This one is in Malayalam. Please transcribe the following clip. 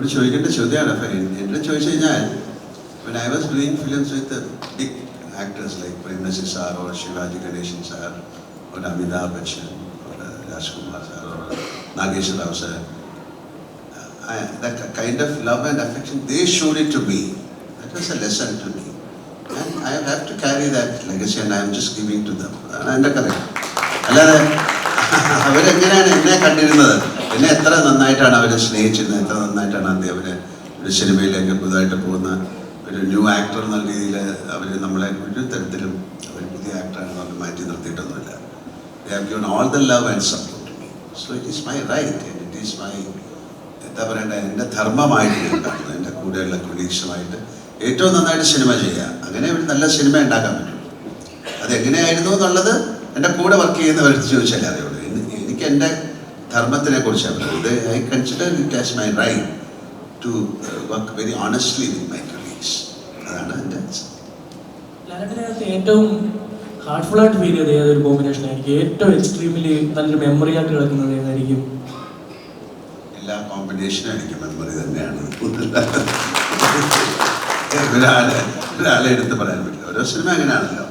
എന്നോട് ചോദിക്കേണ്ട ചോദ്യമാണ്. എന്നോട് ചോദിച്ചു കഴിഞ്ഞാൽ when I was doing films with big actors like Prem Nazir sir or Shivaji Ganeshan sir or Amitabh Bachchan or Rajkumar sir or Nagesh Rao sir, that kind of love and affection they showed it to me. That was a lesson to me, and I have to carry that legacy and I am just giving to them. And അല്ലാതെ അവരെങ്ങനെയാണ് എന്നെ കണ്ടിരുന്നത്, എന്നെ എത്ര നന്നായിട്ടാണ് അവർ സ്നേഹിച്ചിരുന്നത്, എത്ര നന്നായിട്ടാണ് അവർ ഒരു സിനിമയിലേക്ക് പുതുതായിട്ട് പോകുന്ന ഒരു ന്യൂ ആക്ടർ എന്ന രീതിയിൽ അവർ നമ്മളെ ഒരു തരത്തിലും അവർ പുതിയ ആക്ടറാണെന്ന് പറഞ്ഞ് മാറ്റി നിർത്തിയിട്ടൊന്നുമില്ല. They have given all the love and support to me. So it is my right and it is my, എന്താ പറയേണ്ടത്, എൻ്റെ ധർമ്മമായിട്ട് ഞാൻ കാണുന്നത്. എൻ്റെ കൂടെയുള്ള കൊളീഗ്സുമായിട്ട് ഏറ്റവും നന്നായിട്ട് സിനിമ ചെയ്യുക, അങ്ങനെ ഒരു നല്ല സിനിമ ഉണ്ടാക്കാൻ പറ്റും. അതെങ്ങനെയായിരുന്നു എന്നുള്ളത് എൻ്റെ കൂടെ വർക്ക് ചെയ്യുന്നവർക്ക് ചോദിച്ചാലേ അറിയുള്ളൂ. എനിക്ക് എൻ്റെ ധർമ്മത്തിനെ കുറിച്ചാണ് പറയുന്നത്. I consider it as my right to work very honestly with my colleagues. അതാണ് എൻ്റെ ലാലേട്ടനകത്ത് ഏറ്റവും ഹാർട്ട്ഫുൾ ആയിട്ട് ഫീൽ ചെയ്ത് ഏതൊരു കോമ്പിനേഷൻ ആയിരിക്കും? ഏറ്റവും എക്സ്ട്രീമിലി നല്ലൊരു മെമ്മറി ആയിട്ട് കിടക്കുന്നത് ഏതായിരിക്കും? എല്ലാ കോമ്പിനേഷനും എനിക്ക് മെമ്മറി തന്നെയാണ്. ഒരാളെ എടുത്ത് പറയാൻ പറ്റില്ല. ഓരോ സിനിമ അങ്ങനെയാണല്ലോ.